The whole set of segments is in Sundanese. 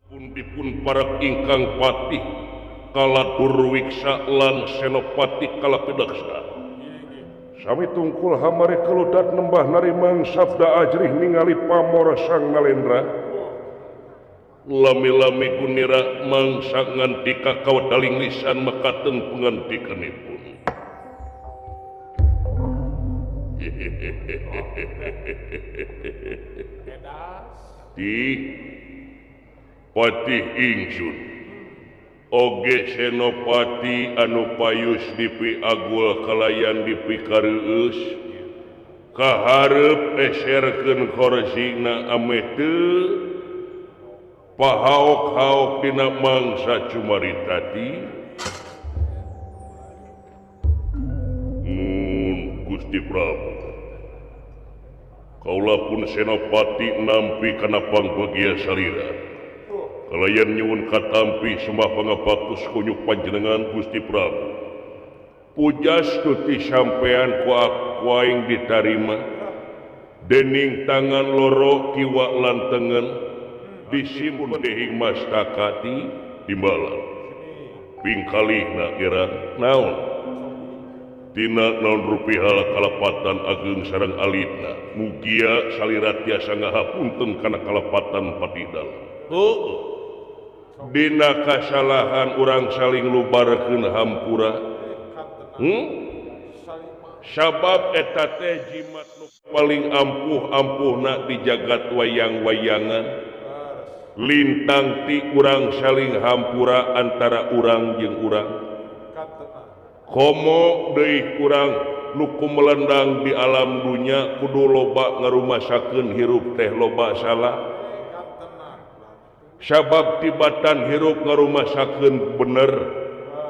Pundipun para ingkang patih kala Durwiksa lan Senopati Kalapedaksa. Sami tungkul hamare keludat nembah narimang sabda ajrih ningali pamora sang Nalendra. Lami-lami gunira mangsa ngantika kawadaling lisan makaten pengantikanipun. Di Patih ingsun oge Senopati anu payus dipi agul kalayan dipi kareueus kaharep eserkeun korsina ame teu pahaok-haok dina mangsa cumaritati. Gusti Prabu, kaula pun Senopati nampi kana pangbagia salira kalayan nyuwun katampi sembah pangabaktus kunyuk panjenengan Gusti Prabu. Pujas tuti sampean ku aing ditarima dening tangan loro kiwa lan tengen disimpun dehing mastakati timbalan pingkalihna irang naon tina naon rupihal kalepatan ageng sareng alitna mugia salira tiasa ngahapunten kana kalepatan patidal. Dina kasalahan urang saling lubarkeun hampura. Sabab eta teh jimat nu paling ampuh-ampuhna di jagat wayang-wayangan. Lintang ti urang saling hampura antara urang jeung urang. Komo deui urang nu kumelendang di alam dunya kudu loba ngarumasakeun hirup teh loba salah. Sabab tibatan hirup ngarumasakeun bener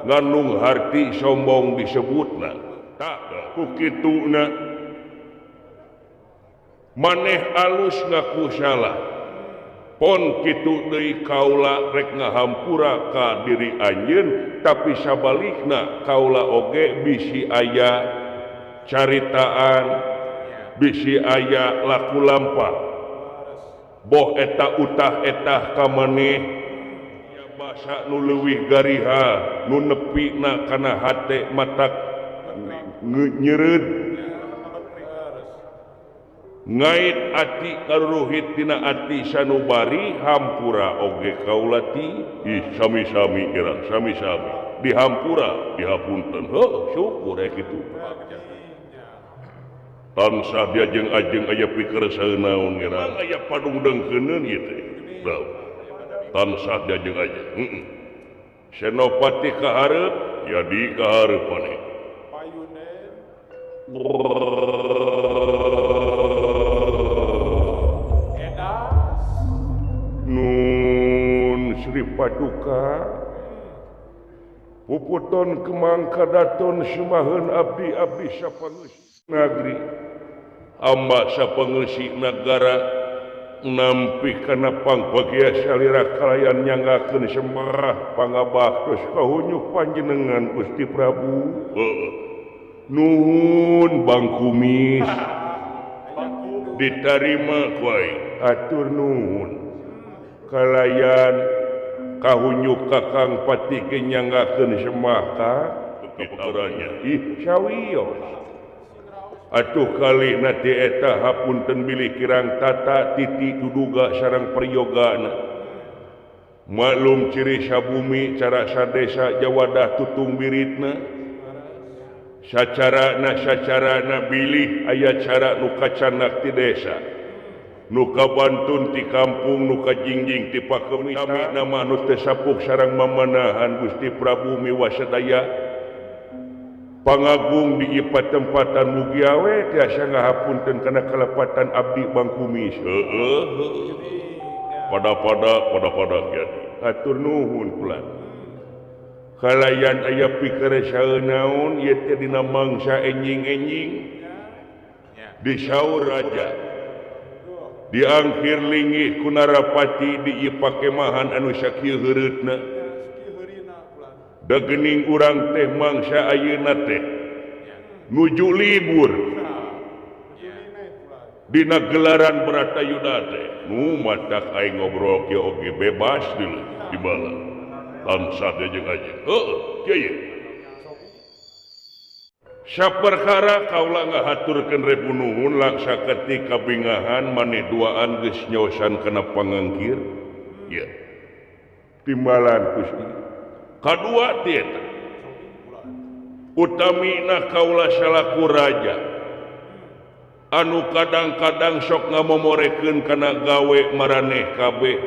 nganung harti sombong disebutna. Tak kukituna maneh alus ngaku salah pon kitu deui kaula rek ngahampura ka diri anjeun tapi sabalikna kaula oge bisi aya caritaan bisi aya laku lampah boh eta utah-etah ka maneh basa nu leuwih gariha nu nepina kana hate matak nyeureud ngait ati karuruhit tina ati sanubari hampura oge kaula ti sami-sami irang sami-sami dihampura dihapunten syukur kitu. Tansah diajeng ajeng aya pikeun saeunaon ngira aya padungdengkeuneun ieu teh. Tansah diajeng ajeng. Senopati kaharep jadi kaharepane. Nun Sri Paduka puputon kemang kadaton sumaheun abdi-abdi sapangeus nagri amba sapangeusik nagara nampi kana pangbagia salira kalayan nyanggakeun sembah pangabaktos kahunyuk panjenengan Gusti Prabu. Nuhun Bang Kumis ditarima ku aing atur nuhun kalayan kahunyuk kakang Patih ge nyanggakeun sembah ka kitaranya sawios. Atuh kali nati eta hapunten bilih kirang tata titi duduga sareng priyogana. Maklum ciri sabumi cara sadesa jawadah tutung biritna. Sacarana bilih aya cara nu kacanak ti desa. Nu kabantun ti kampung nu kajingjing ti pakemita nama nu teu sapuk sareng mamanahan Gusti Prabu miwasadaya. Pangagung di tempatan mugia we tiasa ngahapunten kana kalepatan abdi Bang Kumis. Pada kieu. Atur nuhun kula. Kalayan aya pikir saeunaon ieu teh dina mangsa enjing-enjing. Disaur raja. Diangkir linggih ku Narapati di ieu pakemahan anu sakieu heureutna. Da geuning urang teh mangsa ayeuna teh nuju libur dina gelaran Bratayuda teh nu matak aing ngobrol kieu oge bebas deuleu di bala langsat jeung aja kieu saperkara kaula ngahaturkeun rebu nuhun laksa ketika bingahan maneh duaan geus nyosan kana pangangkir ya timbalan Gusti kadua ti eta utamina kaula salaku raja anu kadang-kadang sok ngamomorekeun kana gawe maraneh kabeh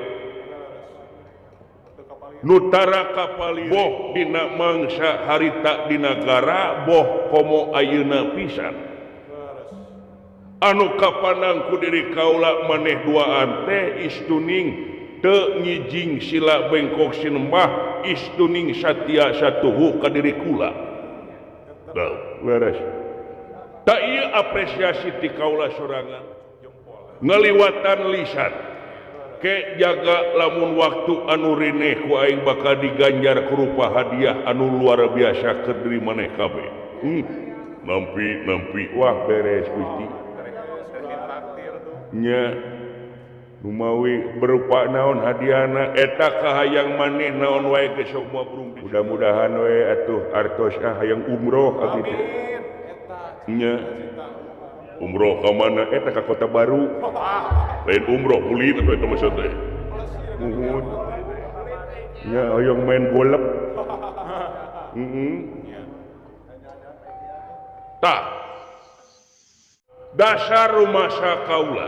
nutara kapali boh dina mangsa harita di negara boh komo ayeuna pisan anu kapanang ku diri kaula maneh duaan teh istuning teu ngijing sila bengkok sinembah istuning satia satuhu ka diri kula leres tak iya apresiasi ti kaula sorangan ngaliwatan lisan ke jaga lamun waktu anu rineh ku aing bakal diganjar kurupa hadiah anu luar biasa keur diri maneh kabeh nampi wah beres Gusti nya numawi berupa naon hadiahna eta kahayang maneh naon wae geus sok mabrung mudah-mudahan we atuh artos hayang umroh kitu nya umroh ka mana eta ka Kota Baru lain umroh kulit atau eta maksud teh nuhun nya hayang main golep tah dasar rumasa kaula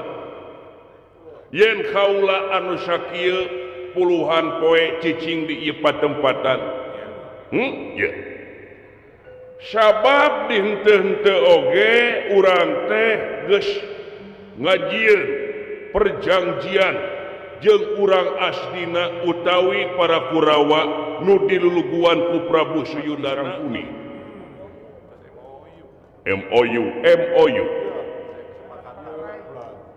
yen kaula anu sakieu puluhan poe cicing di ieu patempatan ya sabab di henteu-henteu oge urang teh geus ngajieun perjanjian jeung urang asdina utawi para Kurawa nu diluluguan ku Prabu Suyudara Kuning MOU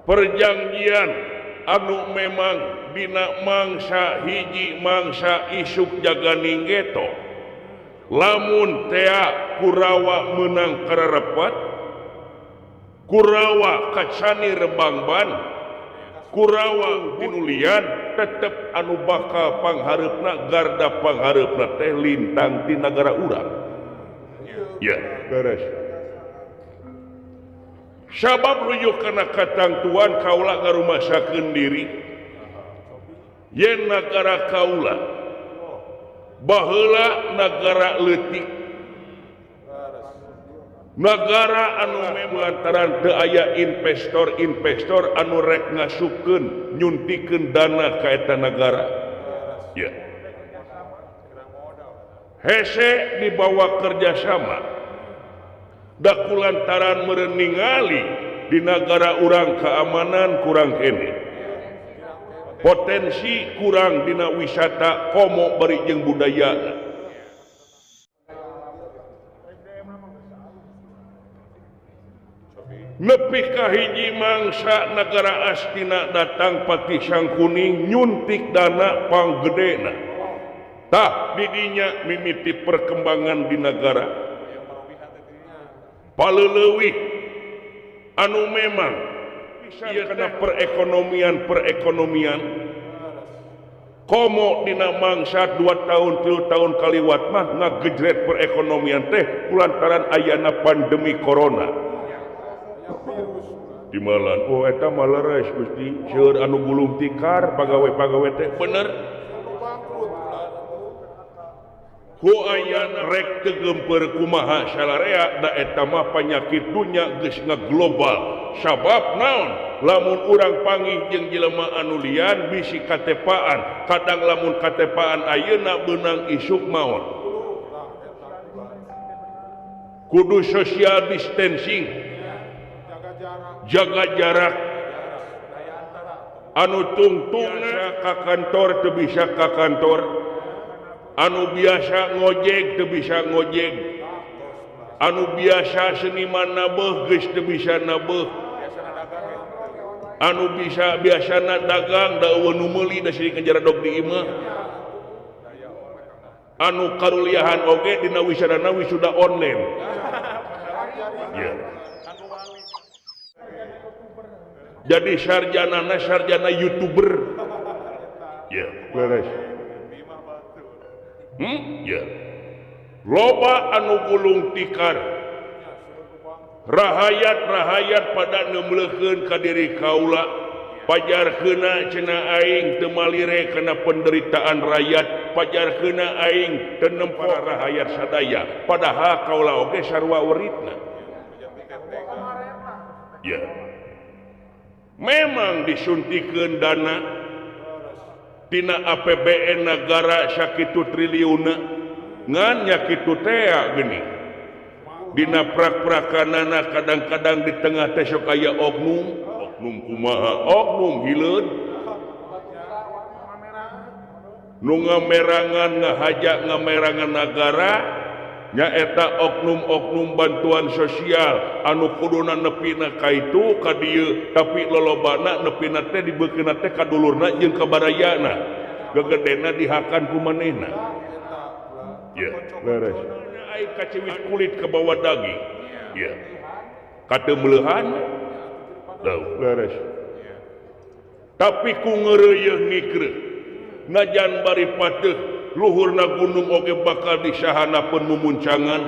perjanjian anu memang dina mangsa hiji mangsa isuk jaganing geto lamun tea Kurawa menang kararepat Kurawa kacani rebangban Kurawa pinulian tetep anu bakal panghareupna garda panghareupna teh lintang di negara urang ya beres sabab rujuk kana katangtuan kaula ngarumasakeun diri yen negara kaula baheula negara leutik negara anu lantaran teu aya investor anu rek ngasukeun nyuntikeun dana ka eta negara ya hese dibawa kerjasama da kulantaran meureun ningali di negara urang keamanan kurang kene potensi kurang dina wisata komo bari jeung budayana nepi ka hiji mangsa negara astina datang pati Sangkuning nyuntik dana panggedena tah didinya mimiti perkembangan di negara paleleuwih anu memang ieu kana perekonomian komo dina mangsa 2 tahun 3 tahun kaliwat mah ngagejret perekonomian teh kulantaran ayana pandemi corona dimalan oh eta mah leres Gusti seueur anu gulung tikar pagawe-pagawe teh bener ku ayana rek teu geumpeur kumaha salarea da eta mah panyakit dunya geus ngaglobal sabab naon lamun urang panggih jeung jelema anu lian bisi katepaan kadang lamun katepaan ayeuna beunang isuk maot kudu social distancing jaga jarak anu tungtungna ka kantor teu bisa ka kantor anu biasa ngojek teu bisa ngojek anu biasa seniman nabeuh geus teu bisa nabeuh anu bisa biasana dagang da eueuh nu meuli da siri ngajaradog di imah anu karuliahan oge dina wisadana wisuda online ya jadi sarjana YouTuber ya beres ya loba anu gulung tikar rahayat pada nemleukeun ka diri kaula pajar keuna cenah aing teu malire kana penderitaan rakyat pajar keuna aing teu nempo rahayat sadaya padahal kaula oge sarua uritna ya memang disuntikkeun dana tina APBN negara sakitu triliunna ngan nya kitu teh geuning dina prak-prakanana kadang-kadang di tengah teh sok aya oknum kumaha oknum hileud nu ngamerangan ngahajak ngamerangan negara nyaeta oknum-oknum bantuan sosial anu kuduna nepina ka itu ka dieu tapi lolobana nepina teh dibeukeunna teh ka dulurna jeung ka barayana gegedena dihakan ku manehna ya beres ai kacewit kulit ke bawah daging ya kateumleuhan beres tapi ku ngeureuyeuh mikreuh najan bari pateuh luhurna gunung oge bakal disahanapeun mumuncangan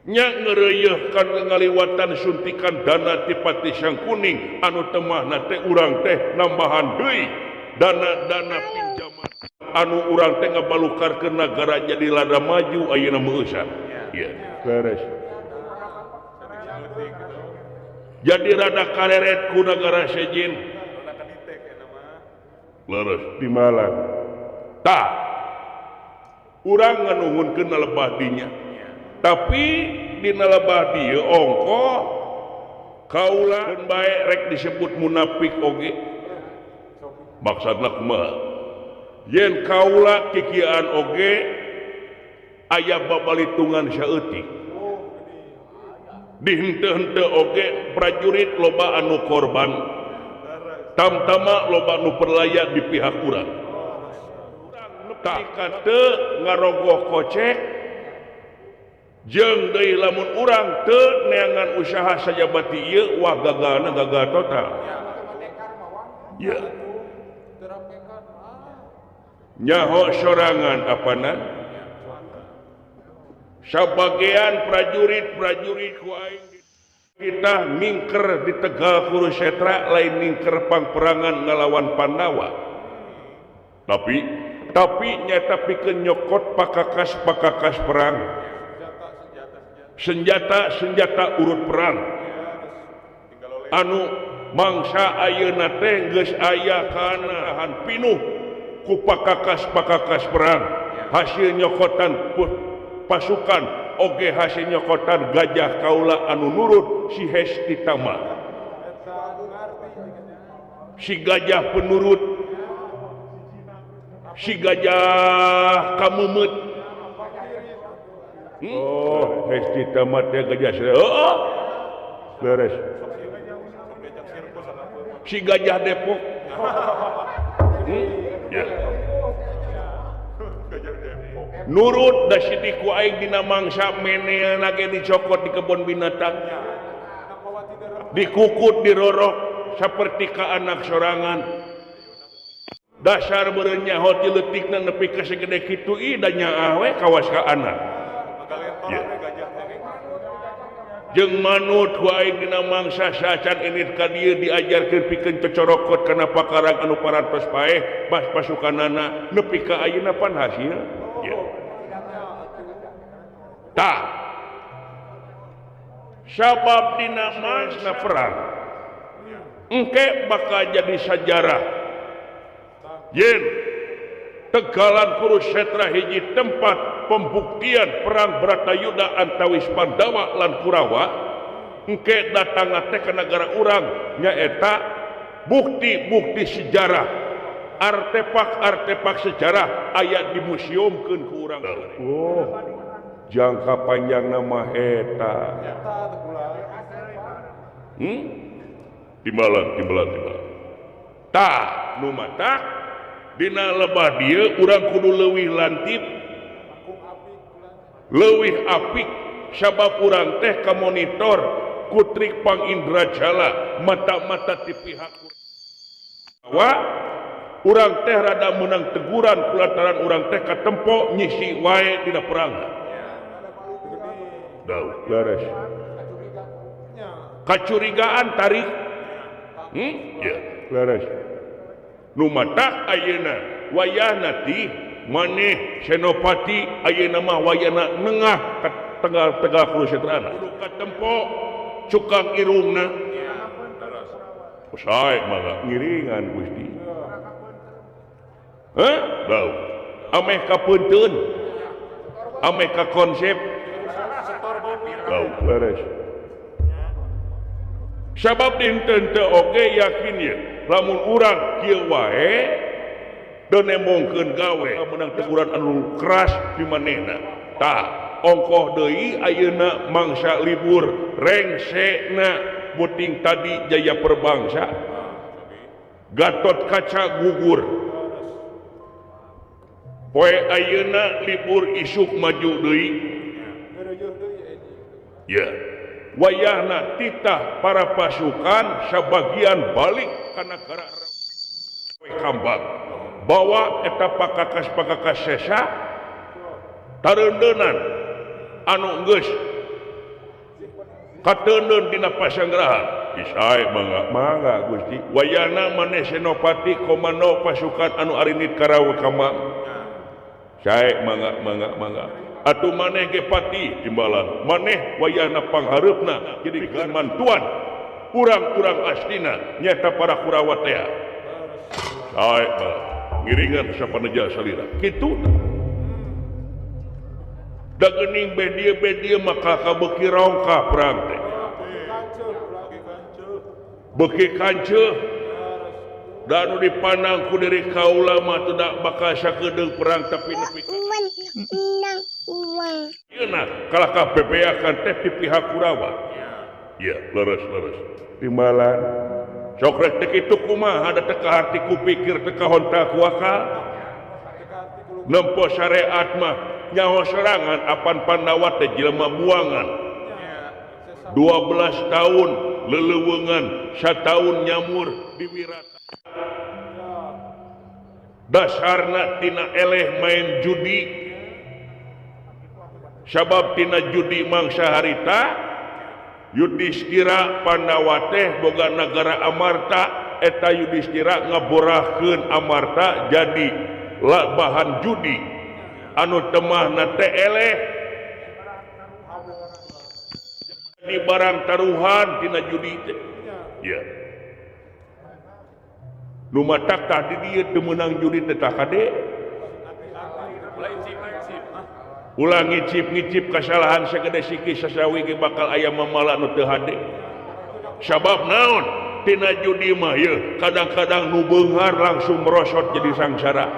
nya ngeureuyeuh kan ngaliwatan suntikan dana ti Pati Sangkuning anu temahna teh urang teh nambahan deui dana pinjaman anu urang teh ngabalukarkeun nagara jadi lada maju ayeuna meusan ya beres jadi rada kareret ku negara sejen leres di Malang tah urang nganuhunkeun lebah dinya tapi dina lebah dieu ongko kaula keun bae rek disebut munafik oge maksudna kumaha yen kaula kikiaan oge aya babalitungan saeutik di henteu-henteu oge prajurit loba anu korban tamtama loba anu perlaya di pihak urang tah teu ngarogoh kocek jeung deui lamun urang teu neangan usaha sajabati ieu wah gagalna gagal total ya nyaho sorangan apana sabagian prajurit ku aing kita mingker di Tegal Kurusetra lain mingker pangperangan ngalawan Pandawa tapi nyata pikeun nyokot pakakas perang senjata urut perang anu mangsa ayeuna teh geus aya kana pinuh ku pakakas perang hasil nyokotan pasukan oge hasil nyokotan gajah kaula anu nurut si Hesti Tama si gajah penurut si gajah kamumet oh Hesti Tama teh gajah oh beres si gajah Depok ya nurut da sidiku aing dina mangsa meneana ge dicokot di kebun binatang dikukut dirorok saperti ka anak sorangan dasar beureun nyaho ti leutikna nepi ka segede kitu i da nyaah we kawas ka anak jeung manut ku aing dina mangsa sacan init ka dieu diajarkeun pikeun cocorokot kana pakarang anu parantos paeh pas pasukanana nepi ka ayeuna pan hasil ya tah sabab dina mangsa perang engke bakal jadi sejarah yen Tegalan Kurusetra hiji tempat pembuktian perang Bratayuda antawis Pandawa lan Kurawa engke datang teh ke negara urang nyaeta bukti-bukti sejarah artefak sejarah aya dimuseumkeun ku urang oh jangka panjang nama eta timbalan tah nu matak dina lebah dieu urang kudu leuwih lantip leuwih apik sabab urang teh ka monitor kutrik pang Indrajala mata-mata di pihak urang teh rada menang teguran kulantaran urang teh katempo nyisi wae dina perang. Laras. Kacurigaan tarik. Ya, laras. Nu matak ayeuna wayahna ti maneh Senopati ayeuna mah wayahna nengah ka tengah kurusetrana. Kudu katempo cukang irungna. Sae mangga ngiringan Gusti. Bau. Ameh ka punteun. Ameh ka konsep. Bau beres. Sabab dinten teu oge yakin ye, lamun urang kieu wae teu nemongkeun gawe menang teguran anu keras di manehna. Tah, ongkoh deui ayeuna mangsa libur rengsena buting tadi Jaya Perbangsa. Gatot Kaca gugur. Poe ayeuna libur isuk maju deui. Ya. Wayahna titah para pasukan sebagian balik ka negara kambang. Bawa eta pakakas-pakakas sesa tareuneunan anu geus kateundeun dina pasanggarahan. Isae mangga Gusti. Wayahna maneh Senopati komando pasukan anu arinit Karawa Kamang. Sae mangga. Atuh maneh ge pati timbalan maneh wayahna panghareupna jadi mantuan urang-urang astina nyata para Kurawa teh. Sae ngiringan sapaneja salira kitu. Da geuning bedia maka kabeuki rongka perang teh. Beuki kanceuh dan dipandang ku diri kaula mah teu bakal sakedeung perang tapi nepi Yeuna kalahkah bebeakan teh di pihak Kurawa. Ya, leres. Timbalan. Sok rek teh kitu kumaha da teh ka hati kupikir teh ka honta ku akal. Nempo syariat mah nyaho serangan apan Pandawa teh jelema buangan. 12 tahun leleuweungan, 1 tahun nyamur di Wirata. Dasarna tina eleh main judi. Sabab tina judi mangsa harita Yudhistira Pandawa teh boga nagara Amarta eta Yudhistira ngaborahkeun Amarta jadi bahan judi anu temahna teh eleh jadi barang taruhan tina judi teh. Ya. Nu matak tah di dieu teu meunang judi teh tah kade. Ulah ngicip kesalahan sagede siki sasawi ge bakal aya mamala nu teu hade. Sabab naon? Tina judi mah ye kadang-kadang nu beunghar langsung merosot jadi sangsara.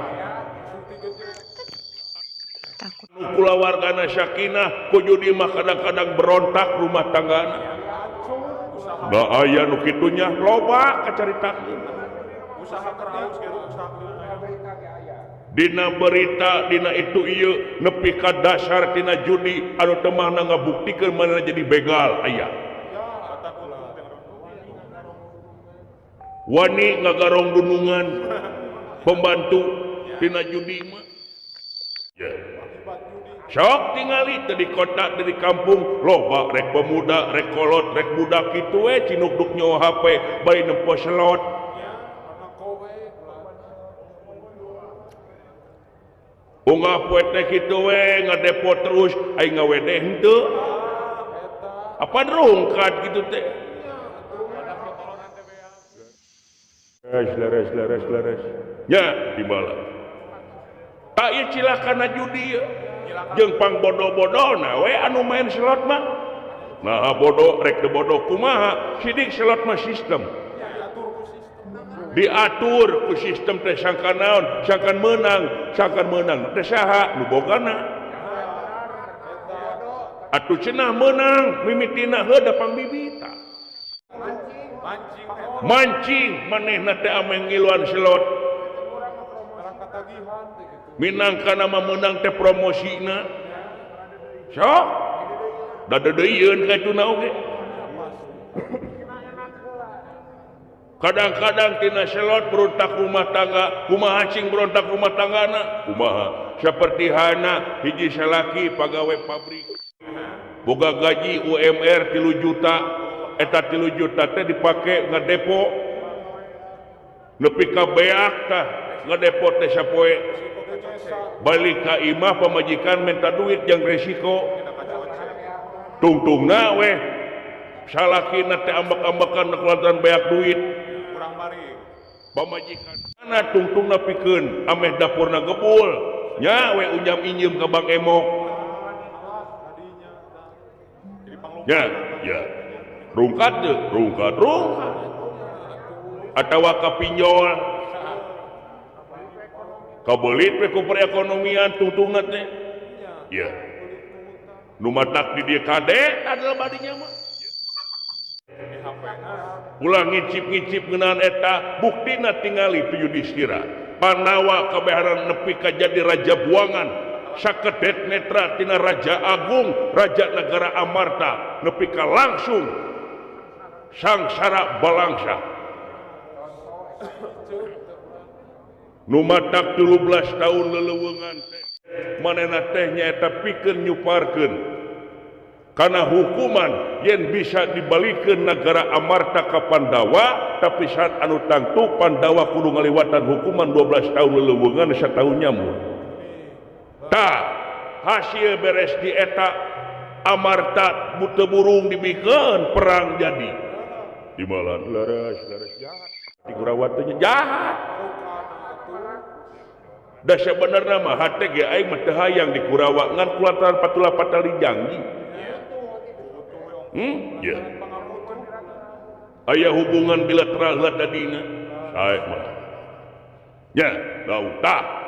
Nu kulawargana sakinah ku judi mah kadang-kadang berontak rumah tanggana. Da aya nu kitu nya loba kacaritakeun. Usaha keraus dina berita dina itu ieu nepi ka dasar tina judi anu teu mahna ngabuktikeun manehna jadi begal aya. Wani ngagarong gunungan pembantu tina judi mah. Ya. Sok tingali teh di kota di kampung loba rek pemuda rek kolot rek budak kitu we cinuk-duk nyawa HP bari nempo selot. Unggah poe teh kitu we ngadepo terus aing ngawedeh henteu. Apa rungkat kitu teh. Leres. Nya dibala. Tak ieu cilakana judi jeung pangbodo-bodona we anu main slot mah. Nah bodoh rek teu bodoh kumaha sidik slot mah sistem. Diatur ku sistem teh sangkan naon sangkan menang teh saha nu bogana atuh cenah menang mimitina heuda pangbibita mancing manehna teh ame ngiluan slot minangkana mah menang teh promosina sok da deuyeuan ka tuna oge kadang-kadang tina selot berontak rumah tangga, kumaha cing berontak rumah tanggana, kumaha seperti hana hiji salaki pegawai pabrik boga gaji UMR 3 juta, eta 3 juta teh dipake ngadepo nepi ka beak tah ngadepo teh sapoe balik ka imah pamajikan minta duit yang resiko tungtungna weh salakina teh ambak-ambakan kelantaran beak duit pamajikan mana tungtungna pikeun ameh dapurna gebul nya we unyam injem ka Bang Emok ya rungkat atawa ka pinjol kabelit we ku perekonomian tungtungna teh ya nu matak di dieu kade adalah badinya mah ulah ngicip-ngicip ngeunaan eta buktina tingali tu Yudhistira Pandawa kabeharan nepi ka jadi raja buangan sakedet netra tina Raja Agung Raja Negara Amarta nepi ka langsung sangsara balangsa nu matak 13 tahun leleuweungan teh manehna teh nyaeta pikeun nyuparkeun karena hukuman yang bisa dibalikkan negara Amarta ke Pandawa tapi saat anu tangtu Pandawa kudu ngaliwatan hukuman 12 tahun leleuweungan satahun nyamur tah hasil beres di eta Amarta teu burung dibikeun perang jadi di malan laras jahat di Kurawa teh jahat da sebenarnya mah hate ge aing mah teu hayang di Kurawa ngan kulantaran patulah patali janji ya. Aya hubungan bilateral lah tadina. Sae mah. Ya, tau tah.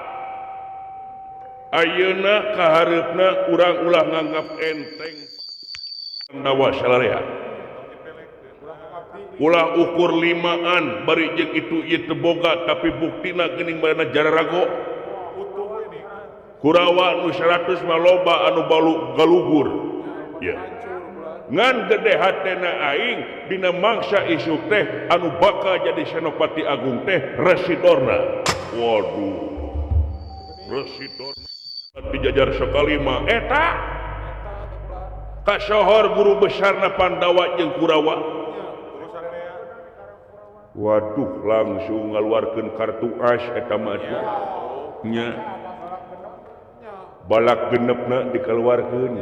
Ayeuna kahareupna urang ulah nganggap enteng Pandawa salarea. Ulah ukur limaan bari jeung itu ieu teu boga tapi buktina geuning bareuna jararago. Kurawa nu 100 mah loba anu galugur. Ya. Ngan gede hatena aing dina mangsa isuk teh anu bakal jadi Senopati Agung teh Residorna. Waduh, Residorna dijajar sekali mah eta kasohor guru besarna Pandawa jeung Kurawa. Waduh, langsung ngaluarkeun kartu as eta mah nya balak genepna dikeluarkeun.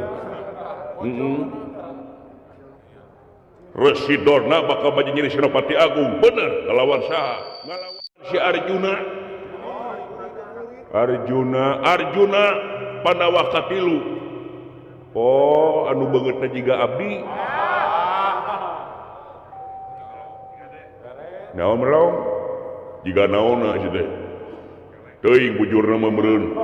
Residorna bakal maju jadi Senopati Agung bener ngelawan saha ngelawan si Arjuna Pandawa katilu oh anu beungeutna jiga abdi naon melong jiga naonna si teh teuing bujurna mah meureun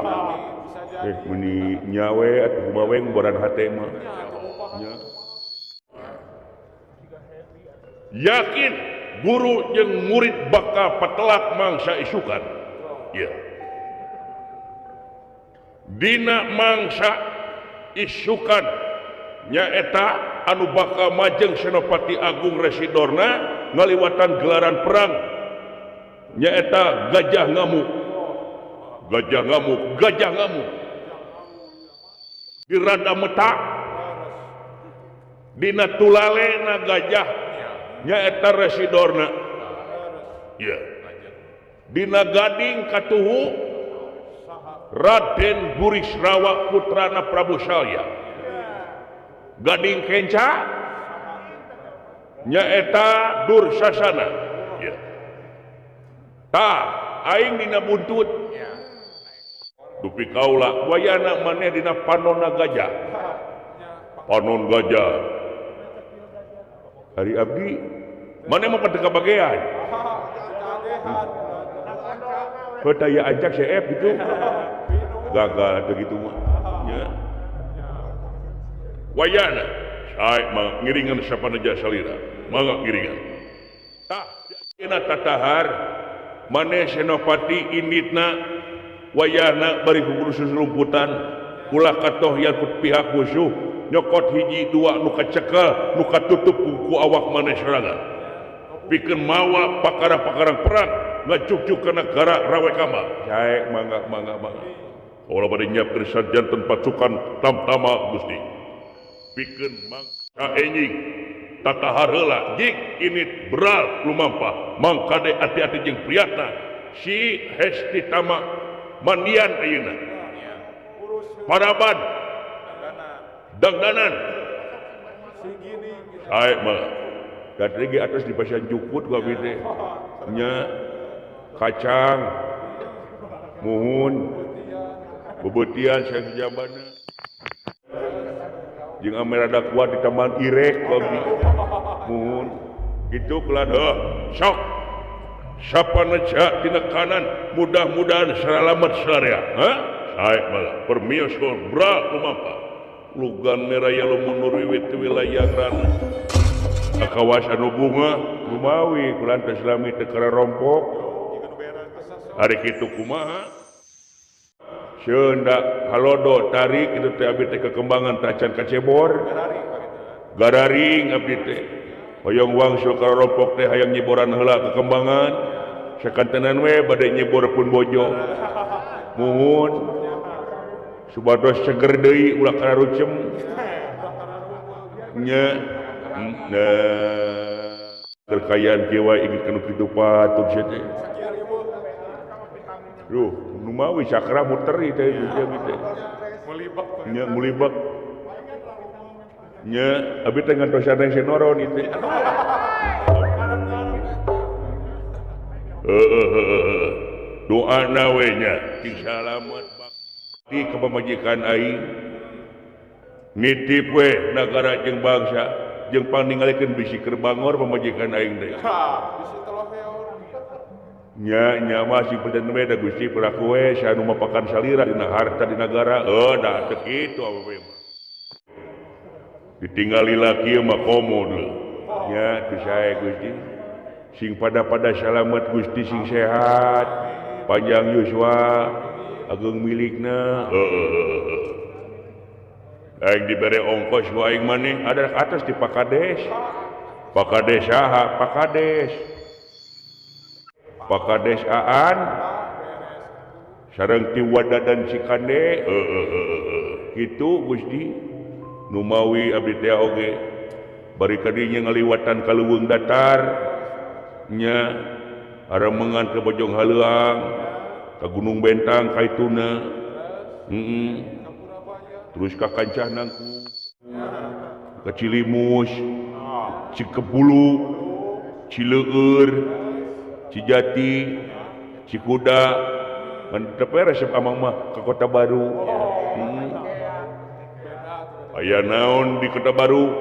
meuni nyawe atuh kumaha we nggoran hate mah nya yakin guru jeung murid bakal patelak mangsa isukan ya dina mangsa isukan nyaeta anu bakal majeng Senopati Agung Residorna ngaliwatan gelaran perang nyaeta Gajah Ngamuk di Rada Metak dina tulalena gajah nyaeta Residorna ya dina Gading katuhu Raden Burisrawa putrana Prabu Salya Gading kenca nyaeta Dursasana ya tah aing dina buntut dupi kaula wayana maneh dina panonna gajah panon gajah hari abdi mana mau pada kebagian Betaya ajak CF gitu gagal begitu mah ya wayana sae ngiringan sapanaja salira mangga ngiringan tah dina tatahar maneh Senopati inditna wayana bari kudu lumputan ulah katoh yang pihak musuh nyokot hiji dua nuka cekel nuka tutup ku awak maneh serangan pikeun mawa pakara-pakara perang ngacuk-cuk ke negara rawe kama sae mangga kalau pada nyiapkeun sarjanten pasukan tamtama Gusti pikeun mangsa enjing tatahar heula jik ini beral lumampah mangkade hati-hati jeung priatna si Hesti Tama mandian ayeuna paraban dangdanan sae mah gadege atas di pasian jukut gua bide nya kacang muhun bebetian saya jambana jeung ame rada kuat di taman irek kopi muhun kitu kelan sok sapanaja tina kanan mudah-mudahan salamet saraya sae malah permios bra lumampah lugan neraya lumun wiwit wilayah rana kawasan bunga lumawi kulantas lami teu kara rompok ari kitu kumaha seundak halodo tarik kitu teh abdi teh kekembangan tacan kacebor gararing abdi teh hoyong wangsul kara rompok teh hayang nyiboran heula kekembangan sakantenan we bade nyibor pun bojo muhun subados seger deui ulah kararucem nya kekayaan jiwa ingin kanu kitu patut sia teh duh nu mawi sakra muter teh dunya teh nya mulibak nya abi teh ngantos sana senoron teh doana we nya sing salamet bakti ka pamajikan aing nitip we nagara jeung bangsa jeung paninggalikeun bisi keur bangor pamajikan aing teh nya masih peden we da Gusti piraku we sanu mapakan salira dina harta di negara da teu kitu awewe mah ditinggali laki mah komo deui nya teu sae Gusti sing pada salamet Gusti sing sehat panjang yuswa ageung milikna aing dibere ongkos ku aing maneh ada atas di Pakades saha Pakades Aan sareng ti Wadadan Cikande kitu Gusti nu mawi abdi teh oge bari kadinya ngaliwatan ka Leuweung Datar nya aremengan ke Bojong Haleuang ka Gunung Bentang kaituna terus ka Kancah Nangku ke Cilimus Cikepulu Cileur Cijati Cikuda mantep resep amang mah ke Kota Baru aya naon di Kota Baru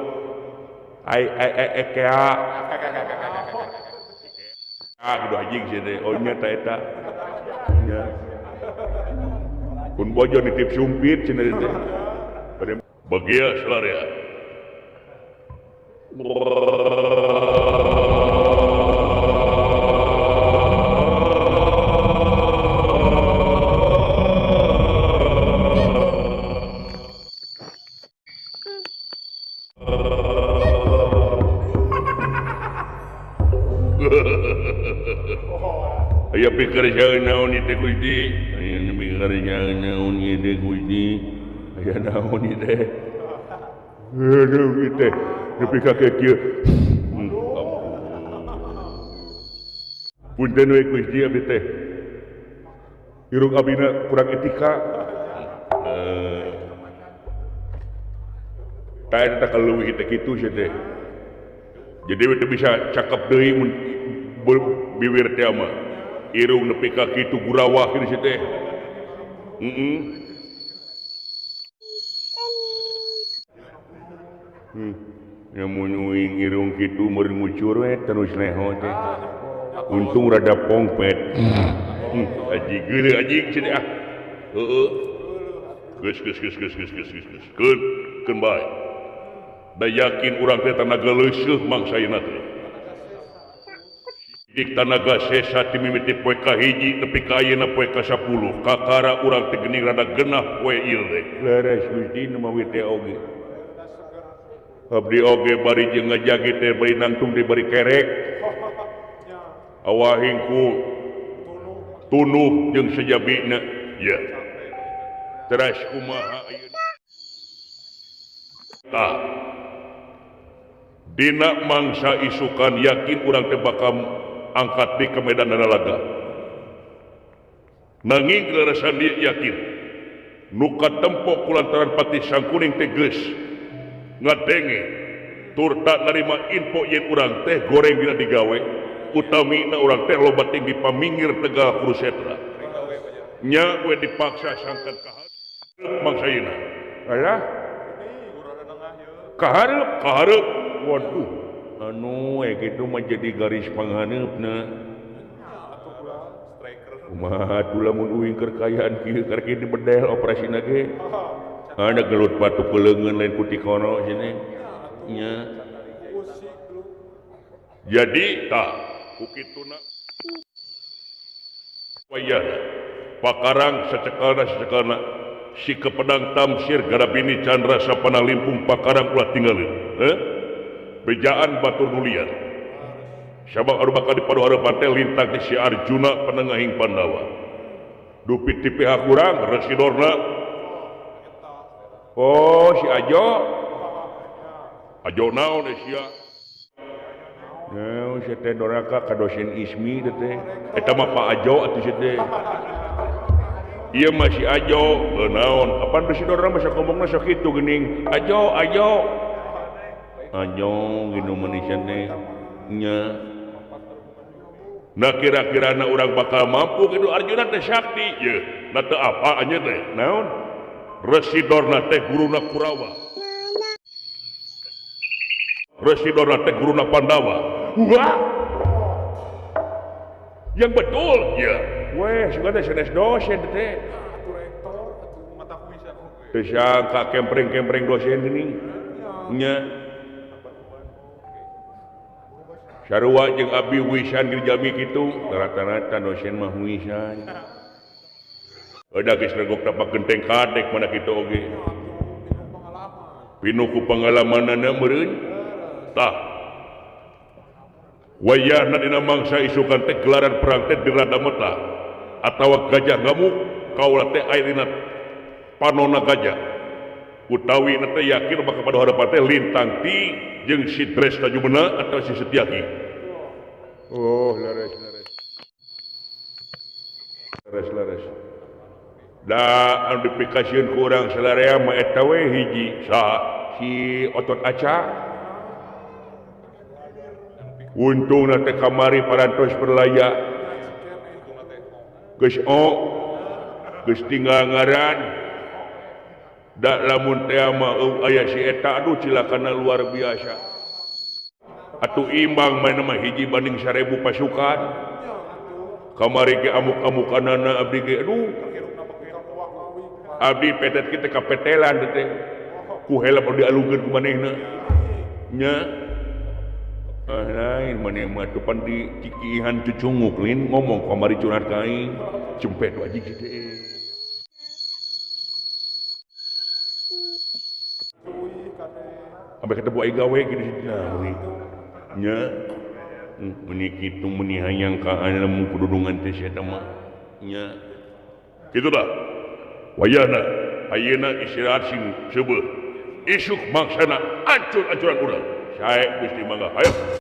IKEA kudu anjing sih teh nya ta eta nya pun bojo nitip sumpit cenah teh bagia selarea aya pikerjaan naon ieu teh Gusti aya pikerjaan naon ieu teh Gusti aya naon ieu teh aduh ieu teh nepi ka kieu punten we Gusti abdi teh irung abina kurang etika tah eta kaleuwih teh kitu sia teh jadi we teu bisa cakep deui mun bibir teh mah irung nepi ka kitu gurawah kitu teh ya mun uing irung kitu meureun ngucur we terus leho teh untung rada pongpet aji geuleuh aji cenah heueuh geus keun bae da yakin urang teh tanaga leuseuh mangsayeuna teh dik tanaga sesa ti mimiti poe kahiji nepi ka ayeuna poe ka-10 kakara urang teh geuning rada genah poe ieu teh leres Gusti nu mawi teh oge abdi oge bari jeung ngajagi teh bari nangtung diberi kerek awahingku tunuh jeung sejabina ya teras kumaha ayeuna tah dina mangsa isukan yakin urang teh bakal angkat di ke medan laga nanging rasa dia yakin nu katempo kulantaran pati sangkuning teh geus ngadenge tur tak narima info yen urang teh goreng dina digawe utamina urang teh loba ting di paminggir Tegal Krusetra nya we dipaksa sangkan kahareup mangsayeuna alah kahareup waduh anu kitu mah jadi garis panghaneupna kumaha tuh lamun uing keur kayaan kieu keur kieu dibedel operasina ge ada gelut batu peuleungeun lain putih kono sini nya jadi tah ukituna wayana pakarang secekalna si kepedang tamsir garabini Chandra sapana limpung pakarang ulah tinggalin bejaan batur nulian sabang anu bakal dipadu hareupan teh lintang di si Arjuna penengahing Pandawa dupit ti pihak urang residorna oh si Ajo naon sia naon si teh doraka ka dosen ismi teh eta mah Pak Ajo atuh si teh ieu mah si Ajo naon apan residorna mah sakomongna sok kitu geuning Ajo ginu manisnya teh nya nah kira-kira na urang bakal mampu gitu Arjuna teh sakti ye na teu apa anya teh naon residorna teh guruna Kurawa residorna teh guruna Pandawa wah yang betul ya weh suka teh sanes dosen teh teu sangka kempreng dosen geuning nya sarua jeung abdi wisan di jami kitu rata-rata dosen mah wisan ada geus regok tapak genteng kadek mana kitu oge pinu ku pangalamanana meureun tah wayahna dina mangsa isukan teh gelaran perang teh di rada meta atawa gajah ngamuk kaula teh ayeuna panonna gajah utawi teh yakin bakal pada harapan teh lintang ti jeung si Dres Tajumena atau si Setiaki oh lares da anu dipikasieun ku urang salarea mah eta we hiji saha si otot aca untungna teh kamari parantos perlaya geus tinggal ngaran da lamun teh mah aya si eta aduh cilakana luar biasa atuh imbang main mah hiji banding 1000 pasukan kamari ge amuk-amukanana abdi ge aduh abdi petet kita kapetelan teh ku helm dialungkeun ku manehna nya lain maneh mah teu pan di cikihan cucunguk lin ngomong kamari curhat ka aing cempet wajib kitu sampai ketemu aing gawe gitu nah nya meni kitu meni hayang ka anu kududungan teh sia mah nya kitu dah wayana ayeuna istirahat sing seubeuh isuk mangsana ancur-ancuran urang sae Gusti mangga hayo